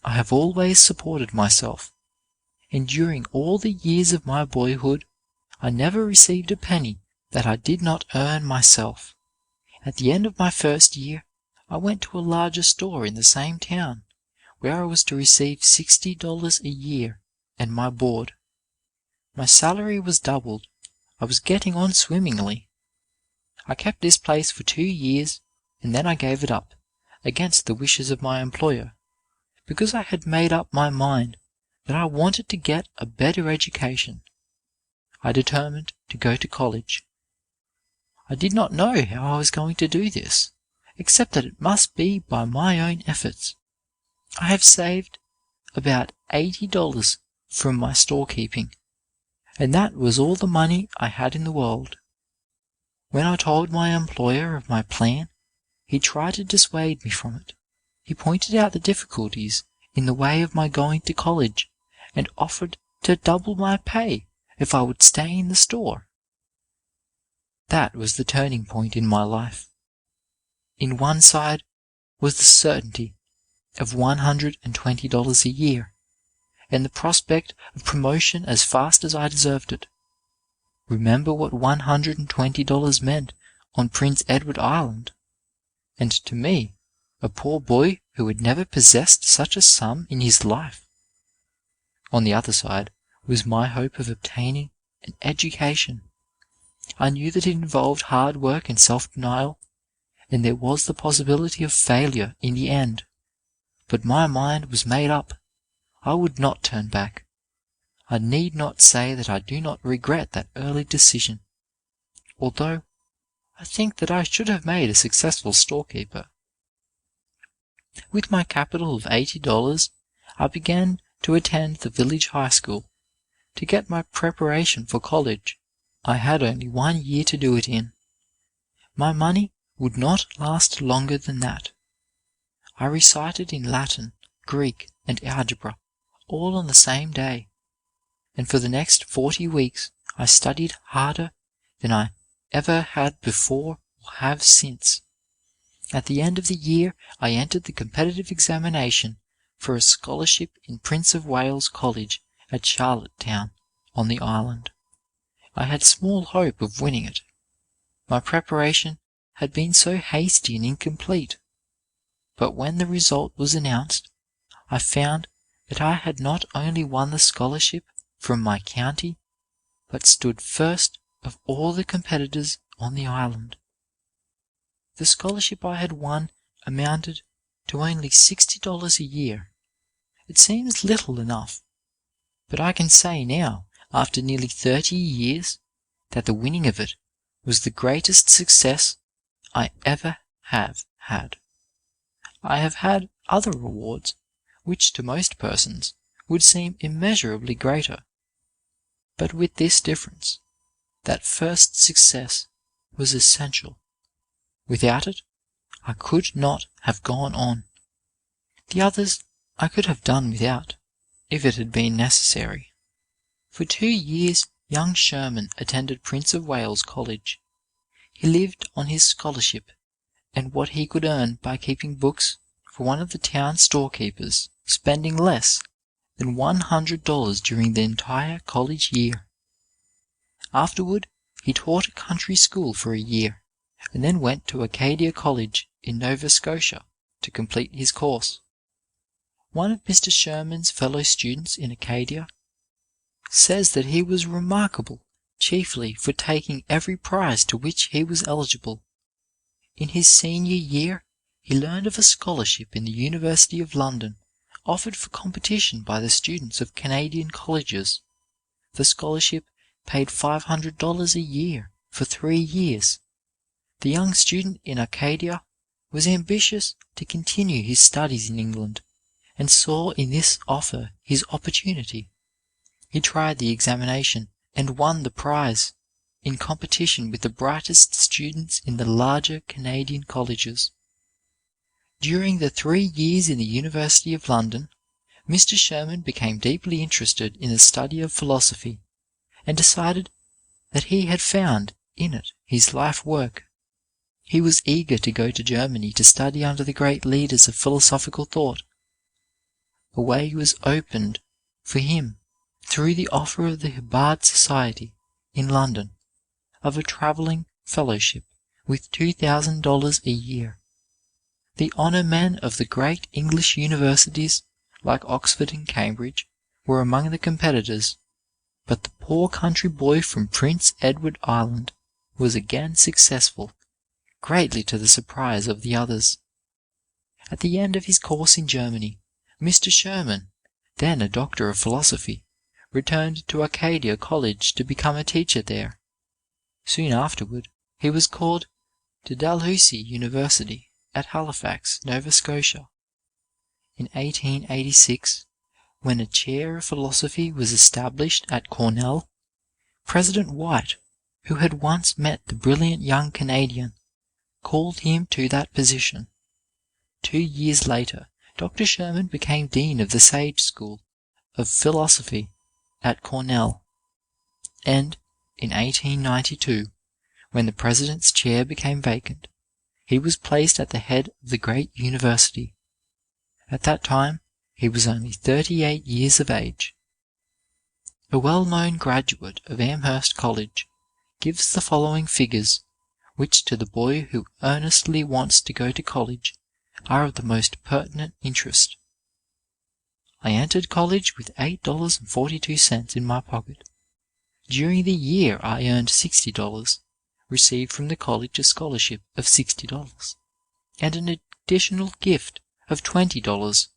I have always supported myself, and during all the years of my boyhood, I never received a penny that I did not earn myself. At the end of my first year, I went to a larger store in the same town, where I was to receive $60 a year and my board. My salary was doubled. I was getting on swimmingly. I kept this place for 2 years, and then I gave it up, against the wishes of my employer, because I had made up my mind that I wanted to get a better education. I determined to go to college. I did not know how I was going to do this, except that it must be by my own efforts. I have saved about $80 from my storekeeping, and that was all the money I had in the world. When I told my employer of my plan, he tried to dissuade me from it. He pointed out the difficulties in the way of my going to college, and offered to double my pay if I would stay in the store. That was the turning point in my life. In one side was the certainty of $120 a year, and the prospect of promotion as fast as I deserved it. Remember what $120 meant on Prince Edward Island, and to me, a poor boy who had never possessed such a sum in his life. On the other side was my hope of obtaining an education. I knew that it involved hard work and self-denial, and there was the possibility of failure in the end. But my mind was made up. I would not turn back. I need not say that I do not regret that early decision, although I think that I should have made a successful storekeeper. With my capital of $80, I began to attend the village high school. To get my preparation for college, I had only 1 year to do it in. My money would not last longer than that. I recited in Latin, Greek, and algebra, all on the same day, and for the next 40 weeks I studied harder than I ever had before or have since. At the end of the year I entered the competitive examination for a scholarship in Prince of Wales College at Charlottetown on the island. I had small hope of winning it. My preparation had been so hasty and incomplete. But when the result was announced, I found that I had not only won the scholarship from my county, but stood first of all the competitors on the island. The scholarship I had won amounted to only $60 a year. It seems little enough, but I can say now, after nearly 30 years, that the winning of it was the greatest success I ever have had. I have had other rewards, which to most persons would seem immeasurably greater, but with this difference, that first success was essential. Without it, I could not have gone on. The others I could have done without, if it had been necessary. For 2 years young Sherman attended Prince of Wales College. He lived on his scholarship and what he could earn by keeping books for one of the town storekeepers, spending less than $100 during the entire college year. Afterward, he taught a country school for a year, and then went to Acadia College in Nova Scotia to complete his course. One of Mr. Sherman's fellow students in Acadia says that he was remarkable chiefly for taking every prize to which he was eligible. In his senior year, he learned of a scholarship in the University of London offered for competition by the students of Canadian colleges. The scholarship paid $500 a year for 3 years. The young student in Acadia was ambitious to continue his studies in England, and saw in this offer his opportunity. He tried the examination and won the prize, in competition with the brightest students in the larger Canadian colleges. During the 3 years in the University of London, Mr. Sherman became deeply interested in the study of philosophy, and decided that he had found in it his life work. He was eager to go to Germany to study under the great leaders of philosophical thought. A way was opened for him through the offer of the Hubbard Society in London of a travelling fellowship with $2,000 a year. The honour men of the great English universities like Oxford and Cambridge were among the competitors, but the poor country boy from Prince Edward Island was again successful, greatly to the surprise of the others. At the end of his course in Germany, Mr. Sherman, then a doctor of philosophy, returned to Acadia College to become a teacher there. Soon afterward, he was called to Dalhousie University at Halifax, Nova Scotia. In 1886, when a chair of philosophy was established at Cornell, President White, who had once met the brilliant young Canadian, called him to that position. 2 years later, Dr. Sherman became Dean of the Sage School of Philosophy at Cornell, and in 1892, when the president's chair became vacant, he was placed at the head of the great university. At that time, he was only 38 years of age. A well-known graduate of Amherst College gives the following figures, which to the boy who earnestly wants to go to college are of the most pertinent interest. I entered college with $8.42 in my pocket. During the year I earned $60, received from the college a scholarship of $60, and an additional gift of $20,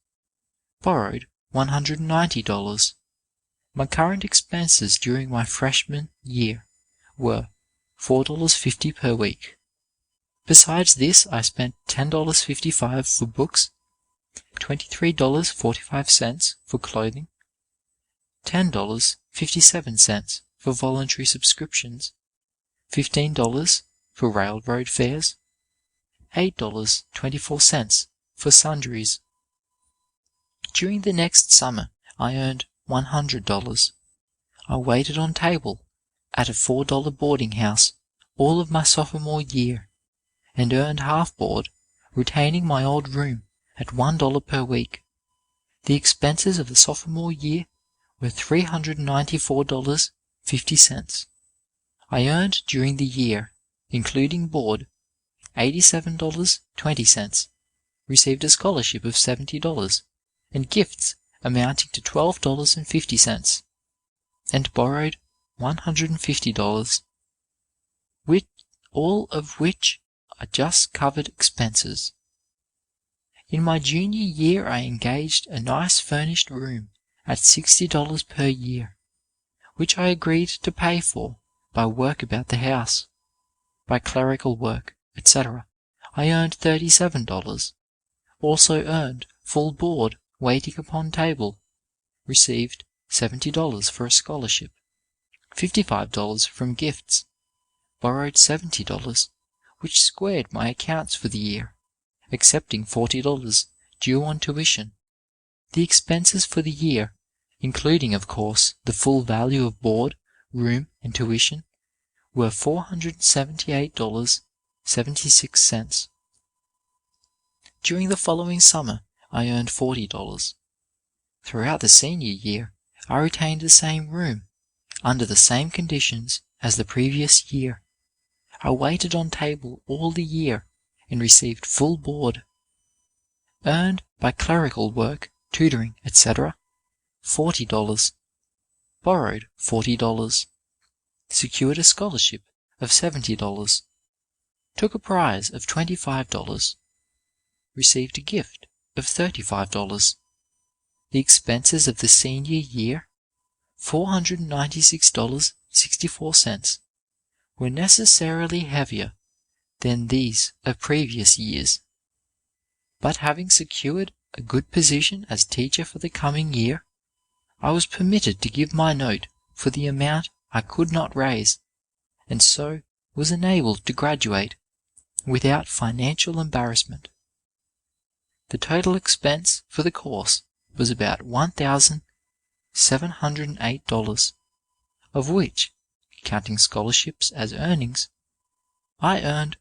borrowed $190. My current expenses during my freshman year were $4.50 per week. Besides this, I spent $10.55 for books, $23.45 for clothing, $10.57 for voluntary subscriptions, $15 for railroad fares, $8.24 for sundries. During the next summer, I earned $100. I waited on table at a $4 boarding house all of my sophomore year, and earned half board, retaining my old room at $1 per week. The expenses of the sophomore year were $394.50. I earned during the year, including board, $87.20, received a scholarship of $70, and gifts amounting to $12.50, and borrowed $150, all of which are just covered expenses. In my junior year I engaged a nice furnished room at $60 per year, which I agreed to pay for by work about the house. By clerical work, etc., I earned $37, also earned full board waiting upon table, received $70 for a scholarship, $55 from gifts, borrowed $70, which squared my accounts for the year, excepting $40 due on tuition. The expenses for the year, including, of course, the full value of board, room, and tuition, were $478.76. During the following summer, I earned $40. Throughout the senior year, I retained the same room, under the same conditions as the previous year. I waited on table all the year and received full board. Earned by clerical work tutoring, etc., $40. Borrowed $40. Secured a scholarship of $70. Took a prize of $25. Received a gift of $35. The expenses of the senior year, $496.64, were necessarily heavier than these of previous years. But having secured a good position as teacher for the coming year, I was permitted to give my note for the amount I could not raise, and so was enabled to graduate without financial embarrassment. The total expense for the course was about $1,708, of which, counting scholarships as earnings, I earned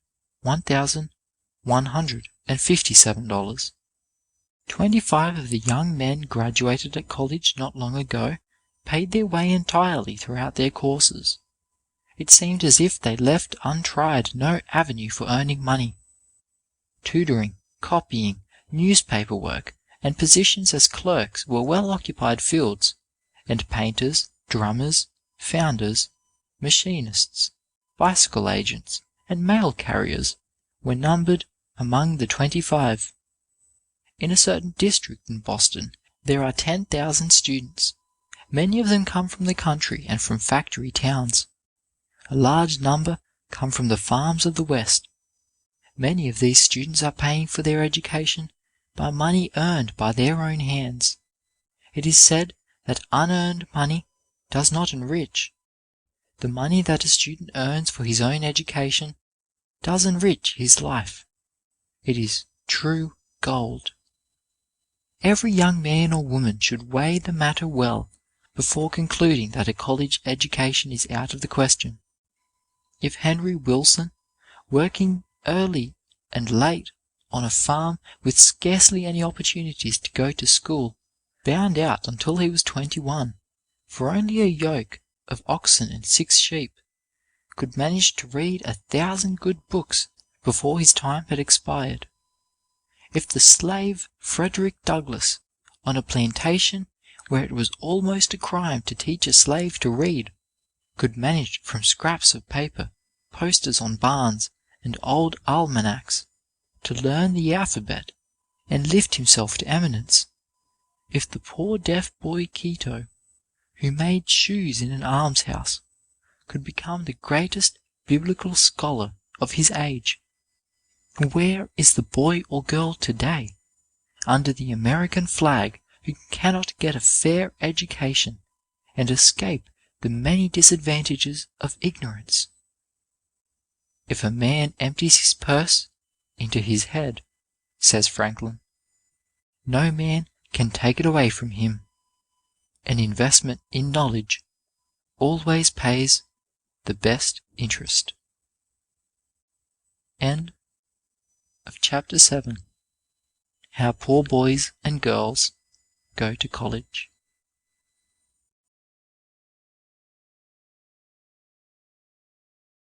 $1,157. 25 of the young men graduated at college not long ago paid their way entirely throughout their courses. It seemed as if they left untried no avenue for earning money. Tutoring, copying, newspaper work, and positions as clerks were well-occupied fields, and painters, drummers, founders, machinists, bicycle agents, and mail carriers were numbered among the 25. In a certain district in Boston, there are 10,000 students. Many of them come from the country and from factory towns. A large number come from the farms of the West. Many of these students are paying for their education by money earned by their own hands. It is said that unearned money does not enrich. The money that a student earns for his own education does enrich his life. It is true gold. Every young man or woman should weigh the matter well before concluding that a college education is out of the question. If Henry Wilson, working early and late on a farm with scarcely any opportunities to go to school, bound out until he was 21 for only a yoke of oxen and 6 sheep, could manage to read 1,000 good books before his time had expired. If the slave Frederick Douglass, on a plantation where it was almost a crime to teach a slave to read, could manage from scraps of paper, posters on barns, and old almanacs, to learn the alphabet and lift himself to eminence, if the poor deaf boy Quito, who made shoes in an almshouse, could become the greatest biblical scholar of his age, where is the boy or girl today, under the American flag, who cannot get a fair education and escape the many disadvantages of ignorance? If a man empties his purse into his head, says Franklin, no man can take it away from him. An investment in knowledge always pays the best interest. End of Chapter 7. How Poor Boys and Girls Go to College.